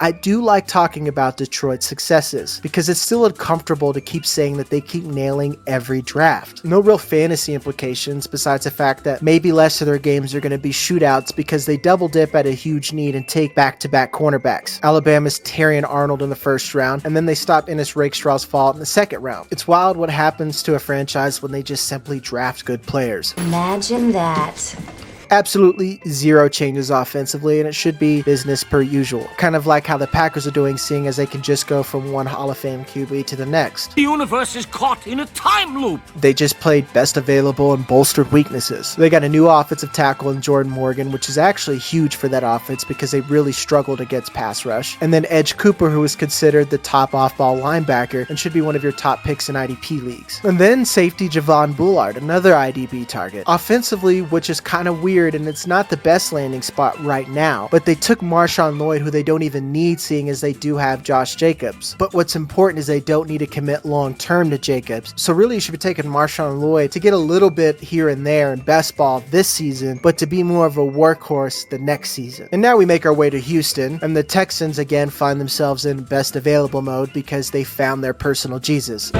I do like talking about Detroit's successes, because it's still uncomfortable to keep saying that they keep nailing every draft. No real fantasy implications besides the fact that maybe less of their games are going to be shootouts because they double dip at a huge need and take back-to-back cornerbacks. Alabama's Terrion Arnold in the first round, and then they stop Ennis Rakestraw's fall in the second round. It's wild what happens to a franchise when they just simply draft good players. Imagine that. Absolutely zero changes offensively, and it should be business per usual. Kind of like how the Packers are doing, seeing as they can just go from one Hall of Fame QB to the next. The universe is caught in a time loop. They just played best available and bolstered weaknesses. They got a new offensive tackle in Jordan Morgan, which is actually huge for that offense because they really struggled against pass rush. And then Edge Cooper, who is considered the top off-ball linebacker and should be one of your top picks in IDP leagues. And then safety Javon Bullard, another IDP target. Offensively, which is kind of weird, and it's not the best landing spot right now, but they took Marshawn Lloyd, who they don't even need, seeing as they do have Josh Jacobs. But what's important is they don't need to commit long-term to Jacobs, so really you should be taking Marshawn Lloyd to get a little bit here and there in best ball this season, but to be more of a workhorse the next season. And now we make our way to Houston, and the Texans again find themselves in best available mode because they found their personal Jesus.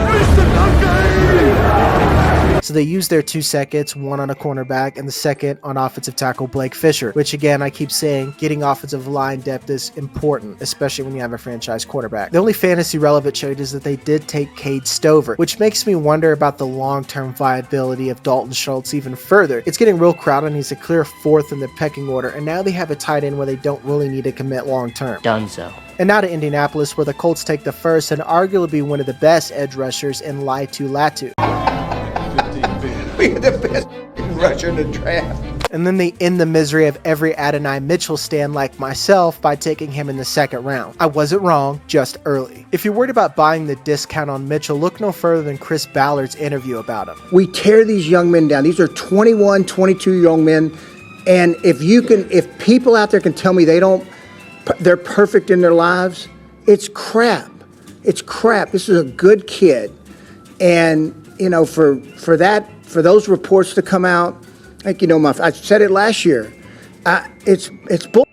So they use their 2 seconds, one on a cornerback and the second on offensive tackle Blake Fisher, which again, I keep saying, getting offensive line depth is important, especially when you have a franchise quarterback. The only fantasy relevant change is that they did take Cade Stover, which makes me wonder about the long-term viability of Dalton Schultz even further. It's getting real crowded and he's a clear 4th in the pecking order, and now they have a tight end where they don't really need to commit long-term. Dunzo. And now to Indianapolis, where the Colts take the first and arguably one of the best edge rushers in Laitu Latu. We had the best rusher in the draft. And then they end the misery of every Adonai Mitchell stan like myself by taking him in the second round. I wasn't wrong, just early. If you're worried about buying the discount on Mitchell, look no further than Chris Ballard's interview about him. We tear these young men down. These are 21, 22 young men. And if people out there can tell me they're perfect in their lives, it's crap. It's crap. This is a good kid. And, for those reports to come out, like, I said it last year, it's bull.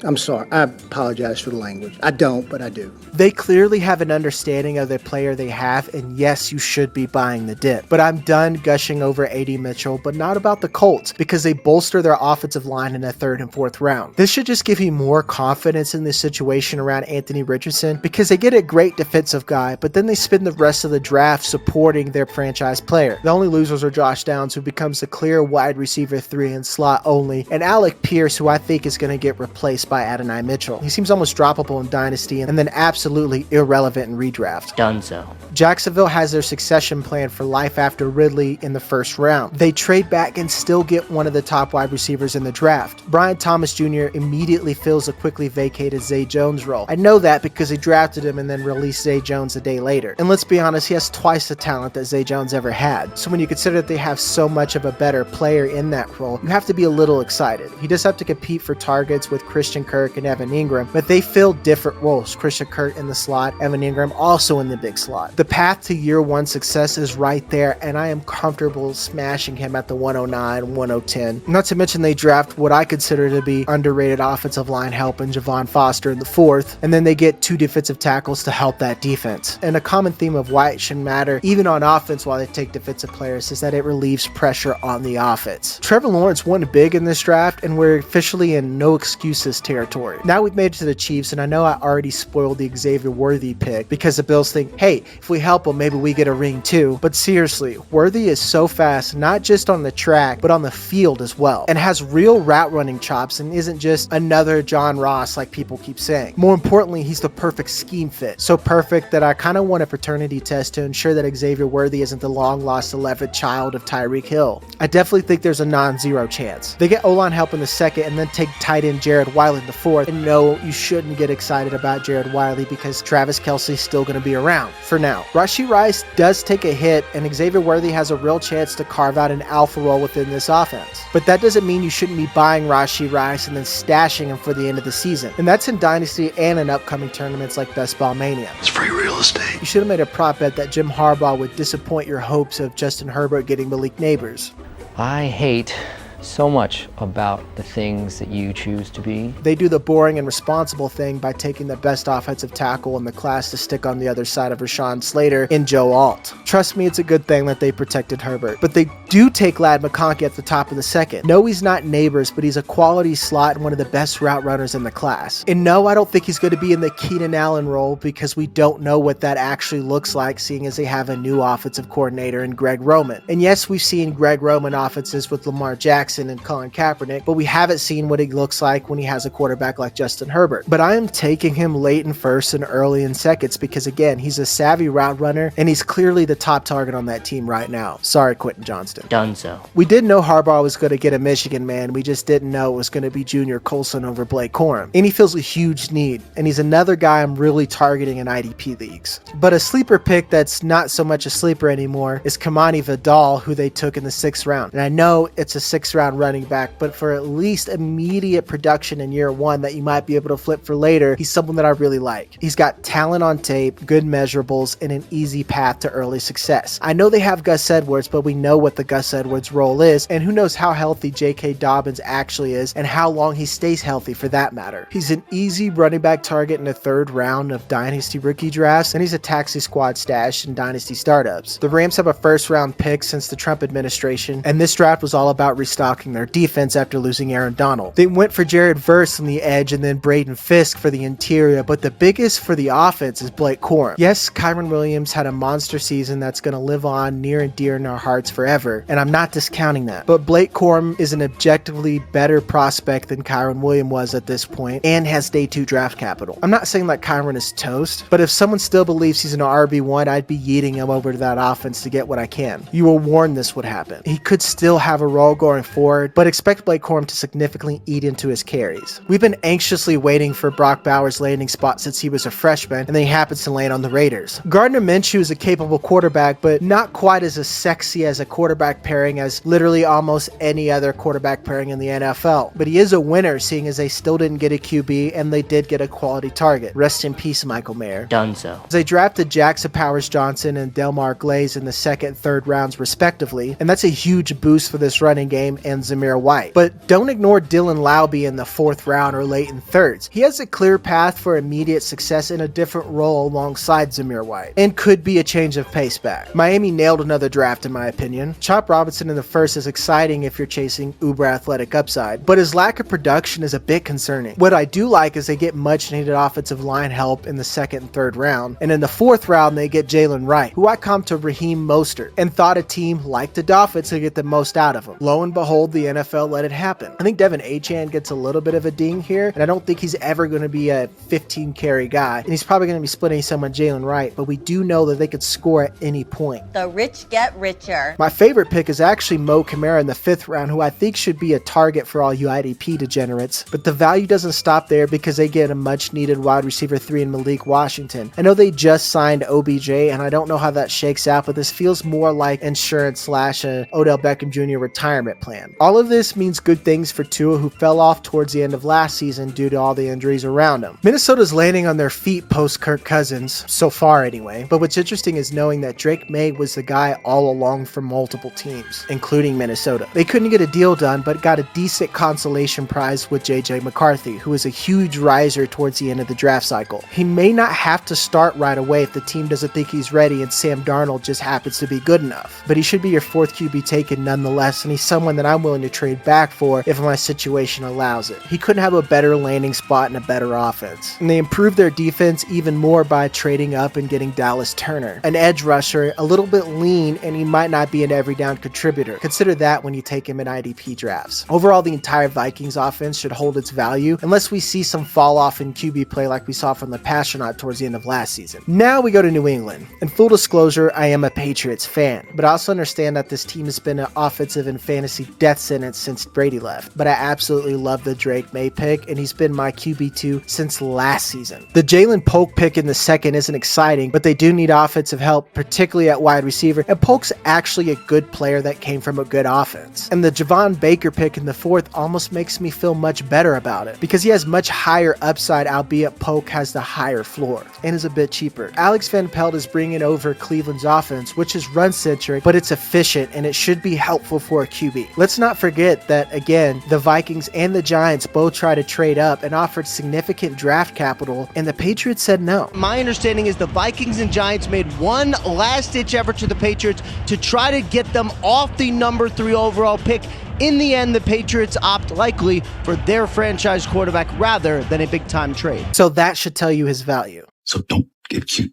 I'm sorry. I apologize for the language. I don't, but I do. They clearly have an understanding of the player they have, and yes, you should be buying the dip. But I'm done gushing over A.D. Mitchell, but not about the Colts, because they bolster their offensive line in the 3rd and 4th round. This should just give you more confidence in this situation around Anthony Richardson, because they get a great defensive guy, but then they spend the rest of the draft supporting their franchise player. The only losers are Josh Downs, who becomes the clear wide receiver 3 in slot only, and Alec Pierce, who I think is going to get replaced by Adonai Mitchell. He seems almost droppable in Dynasty, and then absolutely irrelevant in redraft. Dunzo. Jacksonville has their succession plan for life after Ridley in the 1st round. They trade back and still get one of the top wide receivers in the draft. Brian Thomas Jr. immediately fills the quickly vacated Zay Jones role. I know that because he drafted him and then released Zay Jones a day later. And let's be honest, he has twice the talent that Zay Jones ever had. So when you consider that they have so much of a better player in that role, you have to be a little excited. He does have to compete for targets with Christian Kirk and Evan Ingram, but they fill different roles. Christian Kirk in the slot, Evan Ingram also in the big slot. The path to year 1 success is right there, and I am comfortable smashing him at the 109, 110. Not to mention they draft what I consider to be underrated offensive line help in Javon Foster in the 4th, and then they get 2 defensive tackles to help that defense. And a common theme of why it should matter, even on offense while they take defensive players, is that it relieves pressure on the offense. Trevor Lawrence won big in this draft, and we're officially in no excuses territory. Now we've made it to the Chiefs, and I know I already spoiled the Xavier Worthy pick because the Bills think, hey, if we help him, maybe we get a ring too. But seriously, Worthy is so fast, not just on the track, but on the field as well, and has real route running chops and isn't just another John Ross like people keep saying. More importantly, he's the perfect scheme fit. So perfect that I kind of want a paternity test to ensure that Xavier Worthy isn't the long-lost 11th child of Tyreek Hill. I definitely think there's a non-zero chance. They get O-line help in the 2nd and then take tight end Jared Wiley in the 4th. And no, you shouldn't get excited about Jared Wiley because Travis Kelce's still going to be around for now. Rashee Rice does take a hit, and Xavier Worthy has a real chance to carve out an alpha role within this offense. But that doesn't mean you shouldn't be buying Rashee Rice and then stashing him for the end of the season. And that's in Dynasty and in upcoming tournaments like Best Ball Mania. It's free real estate. You should have made a prop bet that Jim Harbaugh would disappoint your hopes of Justin Herbert getting Malik Neighbors. I hate so much about the things that you choose to be. They do the boring and responsible thing by taking the best offensive tackle in the class to stick on the other side of Rashawn Slater in Joe Alt. Trust me, it's a good thing that they protected Herbert. But they do take Ladd McConkey at the top of the second. No, he's not neighbors, but he's a quality slot and one of the best route runners in the class. And no, I don't think he's going to be in the Keenan Allen role because we don't know what that actually looks like, seeing as they have a new offensive coordinator in Greg Roman. And yes, we've seen Greg Roman offenses with Lamar Jackson and Colin Kaepernick, but we haven't seen what he looks like when he has a quarterback like Justin Herbert. But I am taking him late in first and early in seconds because, again, he's a savvy route runner and he's clearly the top target on that team right now. Sorry, Quentin Johnston. Done so. We did know Harbaugh was going to get a Michigan man. We just didn't know it was going to be Junior Colson over Blake Corum. And he feels a huge need. And he's another guy I'm really targeting in IDP leagues. But a sleeper pick that's not so much a sleeper anymore is Kamani Vidal, who they took in the 6th round. And I know it's a 6th round running back, but for at least immediate production in year 1 that you might be able to flip for later, he's someone that I really like. He's got talent on tape, good measurables, and an easy path to early success. I know they have Gus Edwards, but we know what the Gus Edwards role is, and who knows how healthy J.K. Dobbins actually is and how long he stays healthy for that matter. He's an easy running back target in the 3rd round of Dynasty rookie drafts, and he's a taxi squad stash in Dynasty startups. The Rams have a 1st round pick since the Trump administration, and this draft was all about restocking their defense after losing Aaron Donald. They went for Jared Verse on the edge and then Braden Fisk for the interior, but the biggest for the offense is Blake Corum. Yes, Kyron Williams had a monster season that's going to live on near and dear in our hearts forever, and I'm not discounting that. But Blake Corum is an objectively better prospect than Kyron Williams was at this point and has day 2 draft capital. I'm not saying that Kyron is toast, but if someone still believes he's an RB1, I'd be yeeting him over to that offense to get what I can. You were warned this would happen. He could still have a role going forward, but expect Blake Corum to significantly eat into his carries. We've been anxiously waiting for Brock Bowers' landing spot since he was a freshman, and then he happens to land on the Raiders. Gardner Minshew is a capable quarterback, but not quite as sexy as a quarterback pairing as literally almost any other quarterback pairing in the NFL. But he is a winner, seeing as they still didn't get a QB and they did get a quality target. Rest in peace, Michael Mayer. Done so. They drafted Jackson Powers Johnson and Delmar Glaze in the 2nd and 3rd rounds respectively, and that's a huge boost for this running game and Zamir White. But don't ignore Dylan Laube in the 4th round or late in 3rds. He has a clear path for immediate success in a different role alongside Zamir White, and could be a change of pace back. Miami nailed another draft in my opinion. Chop Robinson in the 1st is exciting if you're chasing uber athletic upside, but his lack of production is a bit concerning. What I do like is they get much needed offensive line help in the 2nd and 3rd round, and in the 4th round they get Jalen Wright, who I comped to Raheem Mostert, and thought a team like the Dolphins could get the most out of him. Lo and behold, the NFL let it happen. I think Devin Achane gets a little bit of a ding here, and I don't think he's ever going to be a 15 carry guy, and he's probably going to be splitting some with Jalen Wright, but we do know that they could score at any point. The rich get richer. My favorite pick is actually Mo Kamara in the 5th round, who I think should be a target for all you IDP degenerates, but the value doesn't stop there because they get a much needed wide receiver 3 in Malik Washington. I know they just signed OBJ, and I don't know how that shakes out, but this feels more like insurance / a Odell Beckham Jr. retirement plan. All of this means good things for Tua, who fell off towards the end of last season due to all the injuries around him. Minnesota's landing on their feet post Kirk Cousins, so far anyway, but what's interesting is knowing that Drake May was the guy all along for multiple teams, including Minnesota. They couldn't get a deal done, but got a decent consolation prize with JJ McCarthy, who is a huge riser towards the end of the draft cycle. He may not have to start right away if the team doesn't think he's ready and Sam Darnold just happens to be good enough, but he should be your 4th QB taken nonetheless, and he's someone that I'm willing to trade back for if my situation allows it. He couldn't have a better landing spot and a better offense. And they improved their defense even more by trading up and getting Dallas Turner, an edge rusher, a little bit lean, and he might not be an every down contributor. Consider that when you take him in IDP drafts. Overall, the entire Vikings offense should hold its value unless we see some fall off in QB play like we saw from the Pastronaut towards the end of last season. Now we go to New England. In full disclosure, I am a Patriots fan, but I also understand that this team has been an offensive and fantasy death sentence since Brady left. But I absolutely love the Drake May pick, and he's been my QB2 since last season. The Jalen Polk pick in the 2nd isn't exciting, but they do need offensive help, particularly at wide receiver, and Polk's actually a good player that came from a good offense. And the Javon Baker pick in the 4th almost makes me feel much better about it, because he has much higher upside, albeit Polk has the higher floor, and is a bit cheaper. Alex Van Pelt is bringing over Cleveland's offense, which is run-centric, but it's efficient, and it should be helpful for a QB. Let's Let's not forget that, again, the Vikings and the Giants both tried to trade up and offered significant draft capital, and the Patriots said no. My understanding is the Vikings and Giants made one last-ditch effort to the Patriots to try to get them off the number 3 overall pick. In the end, the Patriots opt likely for their franchise quarterback rather than a big-time trade. So that should tell you his value. So don't get cute.